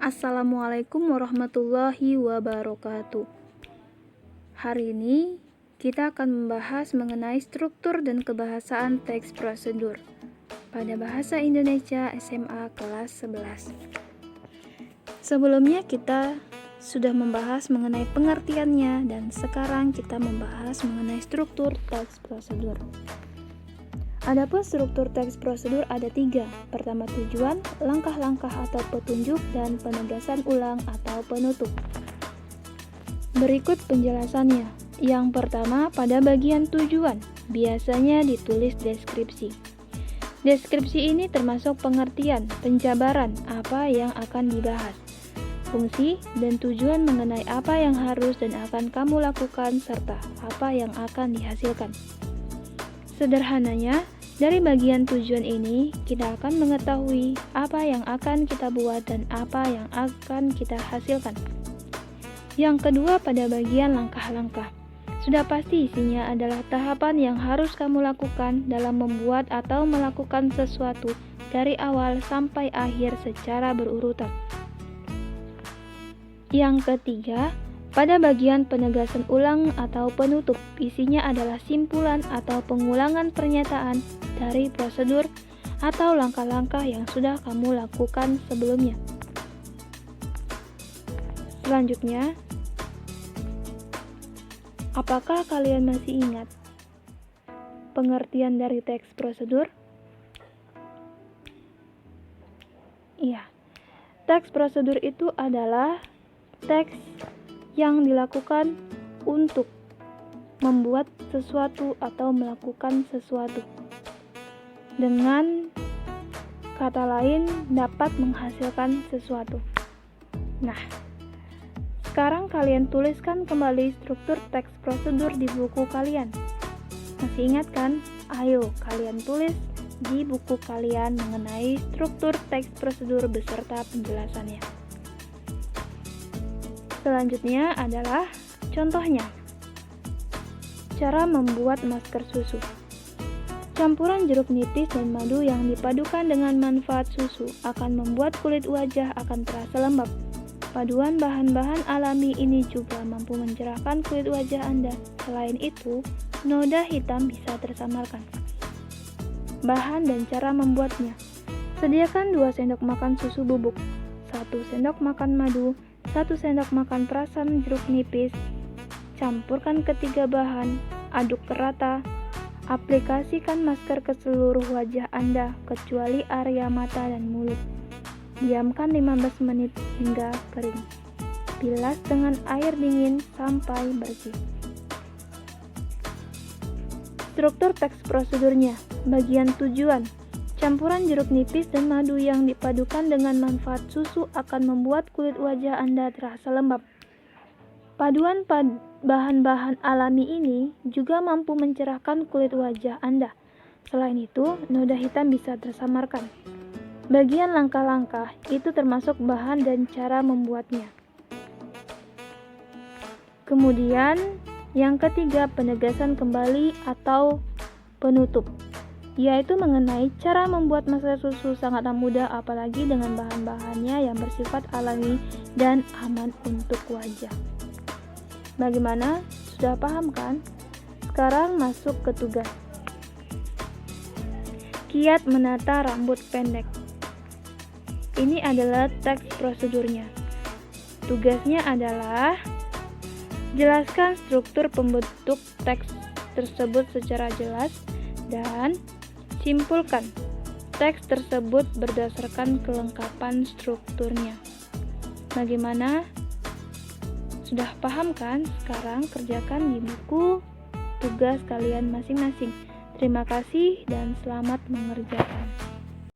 Assalamualaikum warahmatullahi wabarakatuh. Hari ini kita akan membahas mengenai struktur dan kebahasaan teks prosedur pada Bahasa Indonesia SMA kelas 11. Sebelumnya kita sudah membahas mengenai pengertiannya dan sekarang kita membahas mengenai struktur teks prosedur. Adapun struktur teks prosedur ada 3. Pertama, tujuan, langkah-langkah atau petunjuk, dan penegasan ulang atau penutup. Berikut penjelasannya. Yang pertama, pada bagian tujuan, biasanya ditulis deskripsi. Deskripsi ini termasuk pengertian, penjabaran apa yang akan dibahas, fungsi dan tujuan mengenai apa yang harus dan akan kamu lakukan, serta apa yang akan dihasilkan. Sederhananya, dari bagian tujuan ini, kita akan mengetahui apa yang akan kita buat dan apa yang akan kita hasilkan. Yang kedua, pada bagian langkah-langkah. Sudah pasti isinya adalah tahapan yang harus kamu lakukan dalam membuat atau melakukan sesuatu dari awal sampai akhir secara berurutan. Yang ketiga, pada bagian penegasan ulang atau penutup, isinya adalah simpulan atau pengulangan pernyataan dari prosedur atau langkah-langkah yang sudah kamu lakukan sebelumnya. Selanjutnya, apakah kalian masih ingat pengertian dari teks prosedur? Iya, teks prosedur itu adalah teks yang dilakukan untuk membuat sesuatu atau melakukan sesuatu. Dengan kata lain, dapat menghasilkan sesuatu. Nah, sekarang kalian tuliskan kembali struktur teks prosedur di buku kalian. Masih ingat kan? Ayo, kalian tulis di buku kalian mengenai struktur teks prosedur beserta penjelasannya. Selanjutnya adalah contohnya. Cara membuat masker susu. Campuran jeruk nipis dan madu yang dipadukan dengan manfaat susu akan membuat kulit wajah akan terasa lembab. Paduan bahan-bahan alami ini juga mampu mencerahkan kulit wajah Anda. Selain itu, noda hitam bisa tersamarkan. Bahan dan cara membuatnya. Sediakan 2 sendok makan susu bubuk, 1 sendok makan madu, 1 sendok makan perasan jeruk nipis. Campurkan ketiga bahan, aduk rata. Aplikasikan masker ke seluruh wajah Anda kecuali area mata dan mulut. Diamkan 15 menit hingga kering. Bilas dengan air dingin sampai bersih. Struktur teks prosedurnya. Bagian tujuan. Campuran jeruk nipis dan madu yang dipadukan dengan manfaat susu akan membuat kulit wajah Anda terasa lembab. Paduan bahan-bahan alami ini juga mampu mencerahkan kulit wajah Anda. Selain itu, noda hitam bisa tersamarkan. Bagian langkah-langkah itu termasuk bahan dan cara membuatnya. Kemudian, yang ketiga, penegasan kembali atau penutup, yaitu mengenai cara membuat masker susu sangatlah mudah, apalagi dengan bahan-bahannya yang bersifat alami dan aman untuk wajah. Bagaimana? Sudah paham kan? Sekarang masuk ke tugas. Kiat menata rambut pendek. Ini adalah teks prosedurnya. Tugasnya adalah jelaskan struktur pembentuk teks tersebut secara jelas dan simpulkan teks tersebut berdasarkan kelengkapan strukturnya. Bagaimana? Sudah paham kan? Sekarang kerjakan di buku tugas kalian masing-masing. Terima kasih dan selamat mengerjakan.